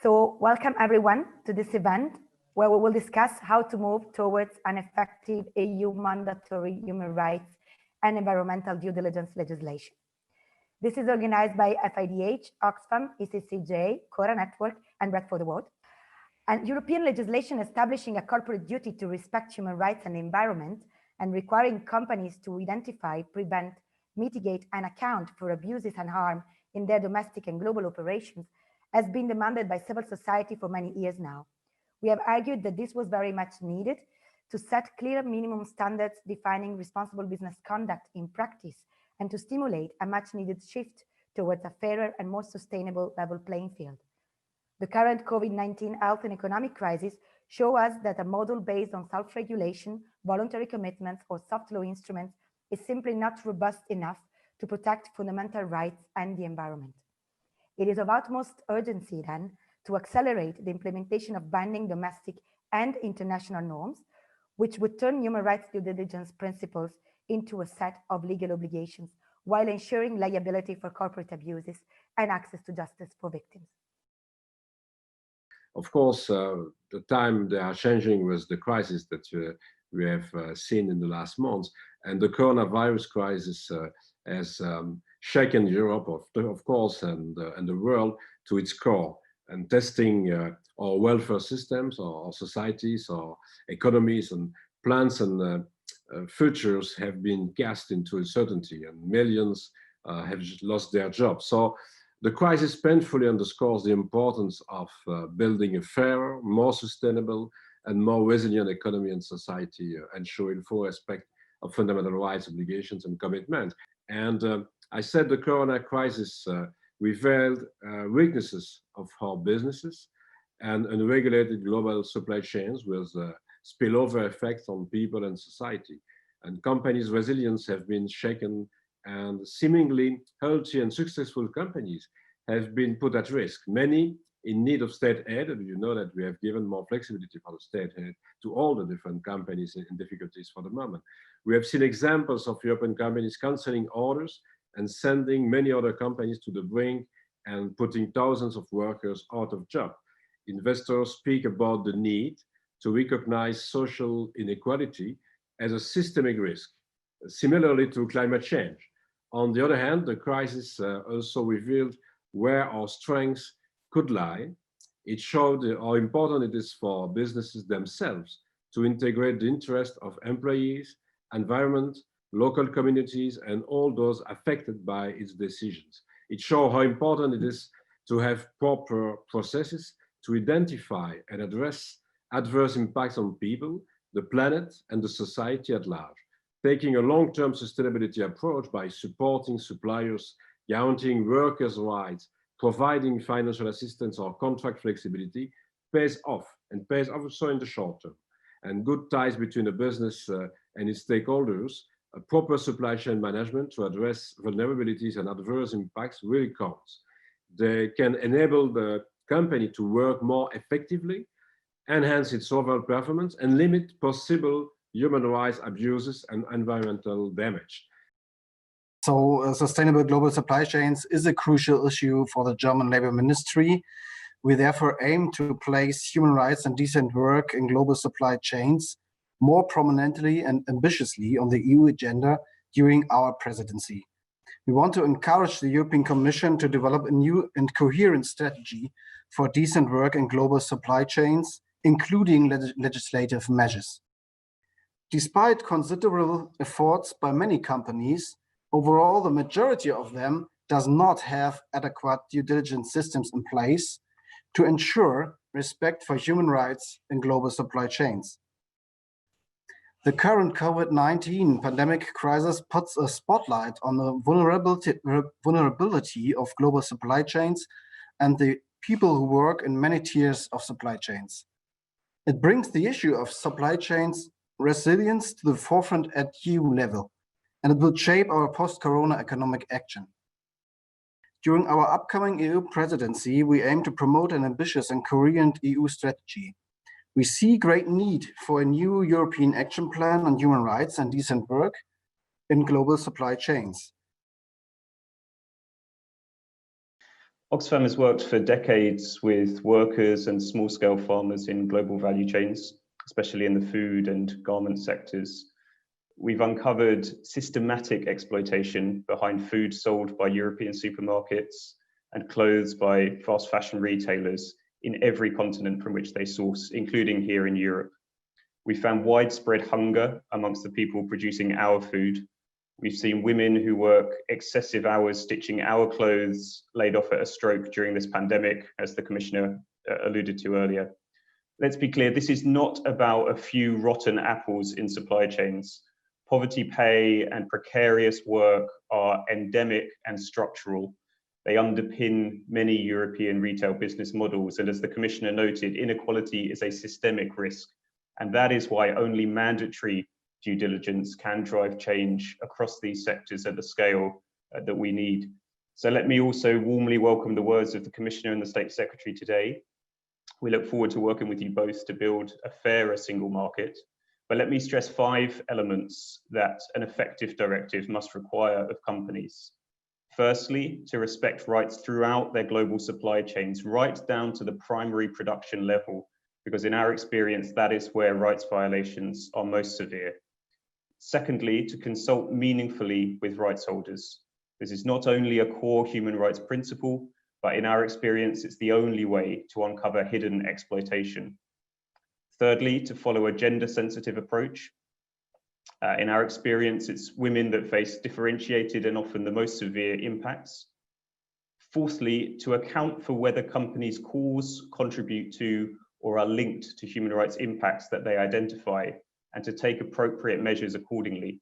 So welcome everyone to this event where we will discuss how to move towards an effective EU mandatory human rights and environmental due diligence legislation. This is organized by FIDH, Oxfam, ECCJ, Cora Network, and Bread for the World. And European legislation establishing a corporate duty to respect human rights and the environment and requiring companies to identify, prevent, mitigate, and account for abuses and harm in their domestic and global operations has been demanded by civil society for many years now. We have argued that this was very much needed to set clear minimum standards defining responsible business conduct in practice and to stimulate a much needed shift towards a fairer and more sustainable level playing field. The current COVID-19 health and economic crisis show us that a model based on self-regulation, voluntary commitments, or soft law instruments is simply not robust enough to protect fundamental rights and the environment. It is of utmost urgency then to accelerate the implementation of binding domestic and international norms, which would turn human rights due diligence principles into a set of legal obligations while ensuring liability for corporate abuses and access to justice for victims. Of course, the time they are changing with the crisis that we have seen in the last months, and the coronavirus crisis has shaken Europe, of course, and the world to its core, and testing our welfare systems, our societies, our economies, and plans and futures have been cast into uncertainty, and millions have lost their jobs. So the crisis painfully underscores the importance of building a fairer, more sustainable, and more resilient economy and society, ensuring full respect of fundamental rights, obligations, and commitments. And I said the corona crisis revealed weaknesses of our businesses and unregulated global supply chains with spillover effects on people and society. And companies' resilience have been shaken, and seemingly healthy and successful companies have been put at risk. Many in need of state aid, and you know that we have given more flexibility for the state aid to all the different companies in difficulties for the moment. We have seen examples of European companies cancelling orders and sending many other companies to the brink and putting thousands of workers out of job. Investors speak about the need to recognize social inequality as a systemic risk, similarly to climate change. On the other hand, the crisis also revealed where our strengths could lie. It showed how important it is for businesses themselves to integrate the interest of employees, environment, local communities, and all those affected by its decisions. It showed how important it is to have proper processes to identify and address adverse impacts on people, the planet, and the society at large, taking a long-term sustainability approach by supporting suppliers, guaranteeing workers' rights, providing financial assistance or contract flexibility pays off, and pays off also in the short term. And good ties between the business and its stakeholders, a proper supply chain management to address vulnerabilities and adverse impacts really counts. They can enable the company to work more effectively, enhance its overall performance, and limit possible human rights abuses and environmental damage. So sustainable global supply chains is a crucial issue for the German Labour Ministry. We therefore aim to place human rights and decent work in global supply chains more prominently and ambitiously on the EU agenda during our presidency. We want to encourage the European Commission to develop a new and coherent strategy for decent work in global supply chains, including legislative measures. Despite considerable efforts by many companies, overall, the majority of them does not have adequate due diligence systems in place to ensure respect for human rights in global supply chains. The current COVID-19 pandemic crisis puts a spotlight on the vulnerability of global supply chains and the people who work in many tiers of supply chains. It brings the issue of supply chains resilience to the forefront at EU level, and it will shape our post-corona economic action. During our upcoming EU presidency, we aim to promote an ambitious and coherent EU strategy. We see great need for a new European action plan on human rights and decent work in global supply chains. Oxfam has worked for decades with workers and small-scale farmers in global value chains, especially in the food and garment sectors. We've uncovered systematic exploitation behind food sold by European supermarkets and clothes by fast fashion retailers in every continent from which they source, including here in Europe. We found widespread hunger amongst the people producing our food. We've seen women who work excessive hours stitching our clothes laid off at a stroke during this pandemic, as the Commissioner alluded to earlier. Let's be clear, this is not about a few rotten apples in supply chains. Poverty pay and precarious work are endemic and structural. They underpin many European retail business models. And as the Commissioner noted, inequality is a systemic risk. And that is why only mandatory due diligence can drive change across these sectors at the scale that we need. So let me also warmly welcome the words of the Commissioner and the State Secretary today. We look forward to working with you both to build a fairer single market. But let me stress 5 elements that an effective directive must require of companies. Firstly, to respect rights throughout their global supply chains, right down to the primary production level, because in our experience, that is where rights violations are most severe. Secondly, to consult meaningfully with rights holders. This is not only a core human rights principle, but in our experience, it's the only way to uncover hidden exploitation. Thirdly, to follow a gender-sensitive approach. In our experience, it's women that face differentiated and often the most severe impacts. Fourthly, to account for whether companies cause, contribute to, or are linked to human rights impacts that they identify, and to take appropriate measures accordingly.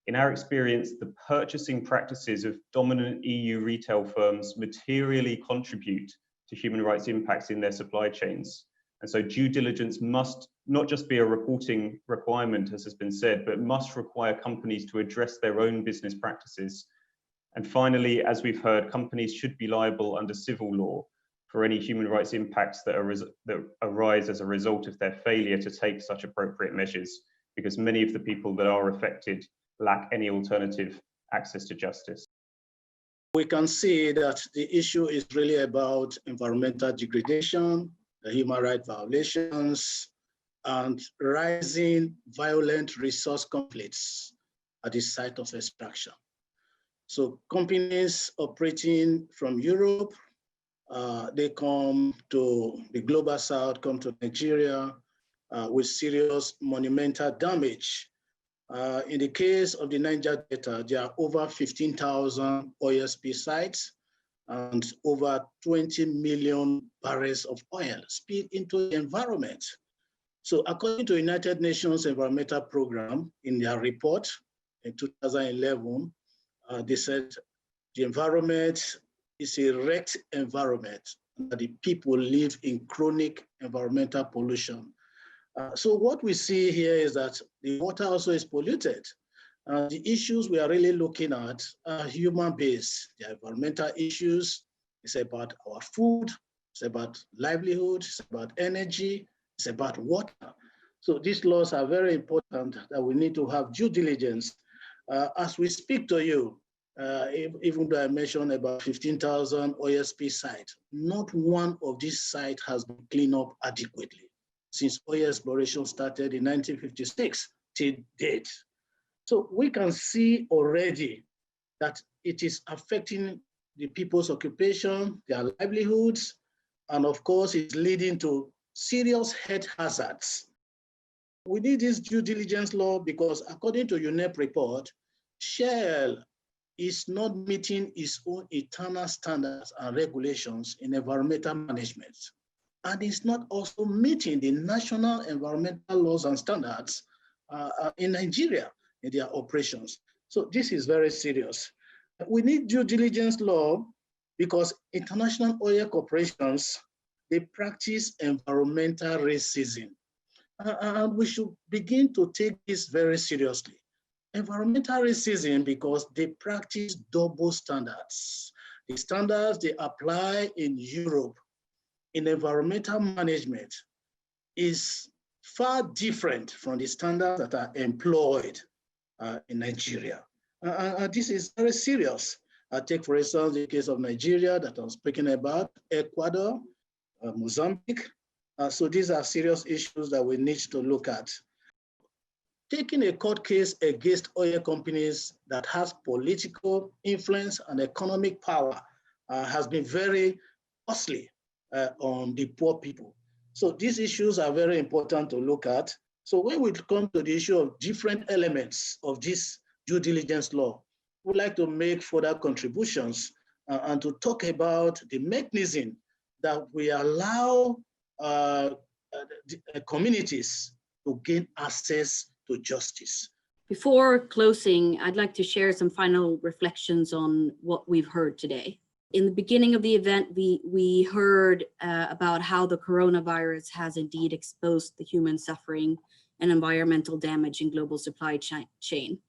In our experience, the purchasing practices of dominant EU retail firms materially contribute to human rights impacts in their supply chains. And so due diligence must not just be a reporting requirement, as has been said, but must require companies to address their own business practices. And finally, as we've heard, companies should be liable under civil law for any human rights impacts that arise as a result of their failure to take such appropriate measures, because many of the people that are affected lack any alternative access to justice. We can see that the issue is really about environmental degradation, human rights violations, and rising violent resource conflicts at the site of extraction. So companies operating from Europe, they come to the global south, come to Nigeria with serious monumental damage. In the case of the Niger Delta, there are over 15,000 OSP sites and over 20 million barrels of oil spilled into the environment. So according to United Nations Environmental Program, in their report in 2011, they said the environment is a wrecked environment, that the people live in chronic environmental pollution. So what we see here is that the water also is polluted. The issues we are really looking at are human-based. The environmental issues, it's about our food, it's about livelihood, it's about energy, it's about water. So these laws are very important that we need to have due diligence. As we speak to you, even though I mentioned about 15,000 OSP sites, not one of these sites has been cleaned up adequately since oil exploration started in 1956 till date. So we can see already that it is affecting the people's occupation, their livelihoods, and of course it's leading to serious health hazards. We need this due diligence law because according to UNEP report, Shell is not meeting its own internal standards and regulations in environmental management. And it's not also meeting the national environmental laws and standards in Nigeria in their operations. So this is very serious. We need due diligence law because international oil corporations, they practice environmental racism. And we should begin to take this very seriously. Environmental racism because they practice double standards. The standards they apply in Europe in environmental management is far different from the standards that are employed in Nigeria. This is very serious. Take, for instance, the case of Nigeria that I'm speaking about, Ecuador, Mozambique. So these are serious issues that we need to look at. Taking a court case against oil companies that has political influence and economic power has been very costly on the poor people. So these issues are very important to look at. So when we come to the issue of different elements of this due diligence law, we'd like to make further contributions and to talk about the mechanism that we allow communities to gain access to justice. Before closing, I'd like to share some final reflections on what we've heard today. In the beginning of the event, we heard about how the coronavirus has indeed exposed the human suffering and environmental damage in global supply chain,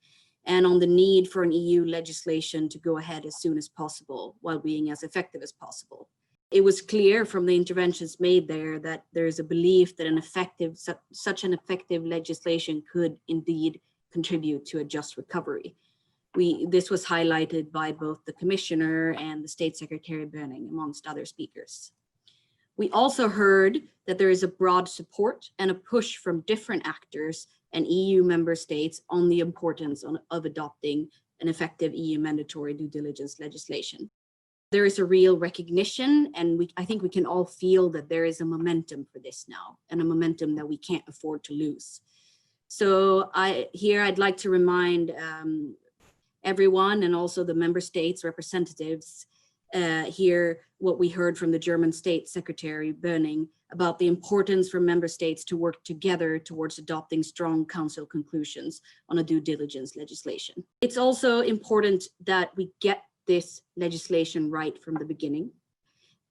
and on the need for an EU legislation to go ahead as soon as possible while being as effective as possible. It was clear from the interventions made there that there is a belief that such an effective legislation could indeed contribute to a just recovery. This was highlighted by both the Commissioner and the State Secretary Böning, amongst other speakers. We also heard that there is a broad support and a push from different actors and EU member states on the importance of adopting an effective EU mandatory due diligence legislation. There is a real recognition, and I think we can all feel that there is a momentum for this now, and a momentum that we can't afford to lose. So I'd like to remind everyone, and also the member states representatives, here what we heard from the German State Secretary Böning about the importance for member states to work together towards adopting strong council conclusions on a due diligence legislation. It's also important that we get this legislation right from the beginning.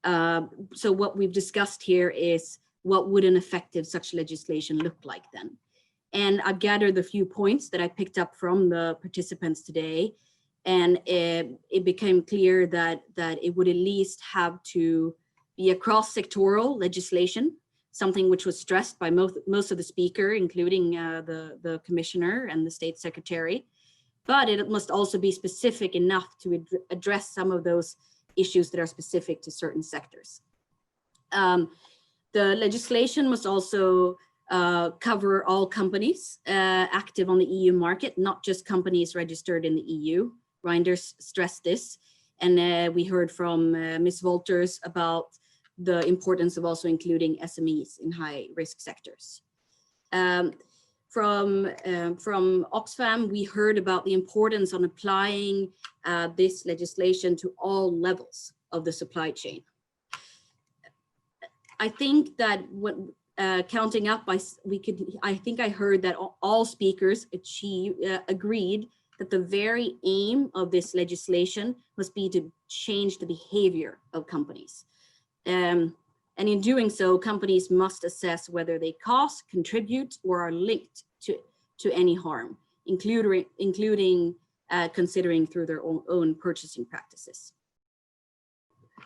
So what we've discussed here is what would an effective such legislation look like then? And I've gathered the few points that I picked up from the participants today, and it became clear that it would at least have to be a cross-sectoral legislation, something which was stressed by most of the speakers, including the Commissioner and the State Secretary. But it must also be specific enough to address some of those issues that are specific to certain sectors. The legislation must also cover all companies active on the EU market, not just companies registered in the EU. Reinders stressed this, and we heard from Ms. Wolters about the importance of also including SMEs in high-risk sectors. From Oxfam, we heard about the importance on applying this legislation to all levels of the supply chain. I think that counting up, I think I heard that all speakers agreed that the very aim of this legislation must be to change the behavior of companies. And in doing so, companies must assess whether they cause, contribute, or are linked to any harm, including considering through their own purchasing practices.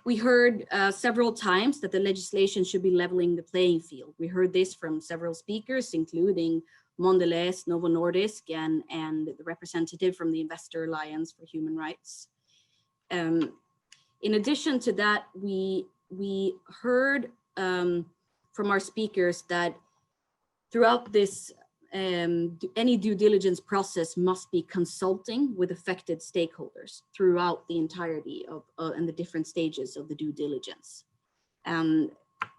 We heard several times that the legislation should be leveling the playing field. We heard this from several speakers, including Mondelez, Novo Nordisk, and the representative from the Investor Alliance for Human Rights. In addition to that, we heard from our speakers that throughout this, any due diligence process must be consulting with affected stakeholders throughout the entirety of and the different stages of the due diligence.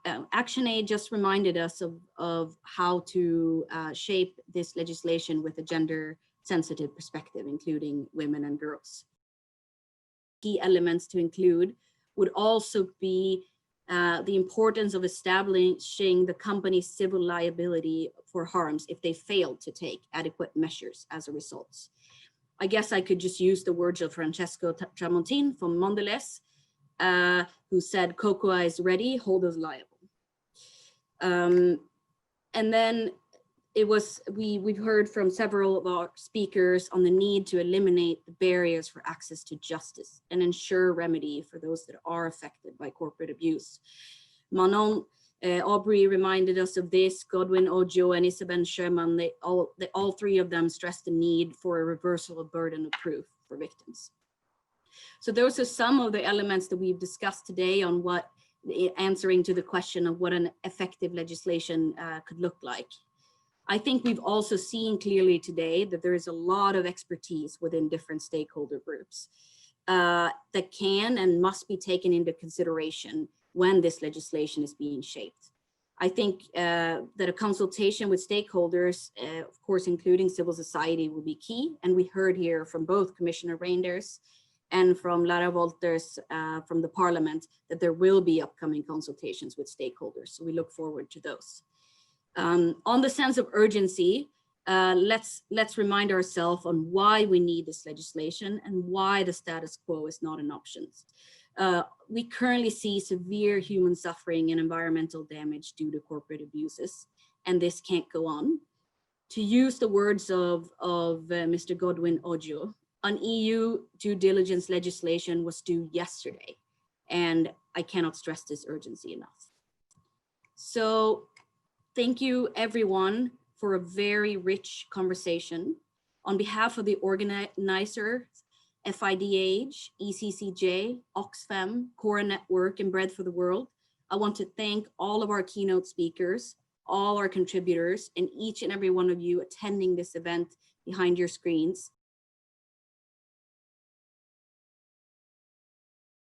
ActionAid just reminded us of how to shape this legislation with a gender-sensitive perspective, including women and girls. Key elements to include would also be the importance of establishing the company's civil liability for harms if they fail to take adequate measures as a result. I guess I could just use the words of Francesco Tramontin from Mondelez, who said, "Cocoa is ready, hold us liable." And then we've heard from several of our speakers on the need to eliminate the barriers for access to justice and ensure remedy for those that are affected by corporate abuse. Manon Aubrey reminded us of this, Godwin Ojo and Isabel Sherman, all three of them stressed the need for a reversal of burden of proof for victims. So those are some of the elements that we've discussed today on what answering to the question of what an effective legislation could look like. I think we've also seen clearly today that there is a lot of expertise within different stakeholder groups that can and must be taken into consideration when this legislation is being shaped. I think that a consultation with stakeholders, of course, including civil society, will be key. And we heard here from both Commissioner Reinders and from Lara Wolters from the Parliament that there will be upcoming consultations with stakeholders. So we look forward to those. On the sense of urgency, let's remind ourselves on why we need this legislation and why the status quo is not an option. We currently see severe human suffering and environmental damage due to corporate abuses, and this can't go on. To use the words of Mr. Godwin Ojo, an EU due diligence legislation was due yesterday, and I cannot stress this urgency enough. So thank you everyone for a very rich conversation. On behalf of the organizer, FIDH, ECCJ, Oxfam, Cora Network, and Bread for the World, I want to thank all of our keynote speakers, all our contributors, and each and every one of you attending this event behind your screens.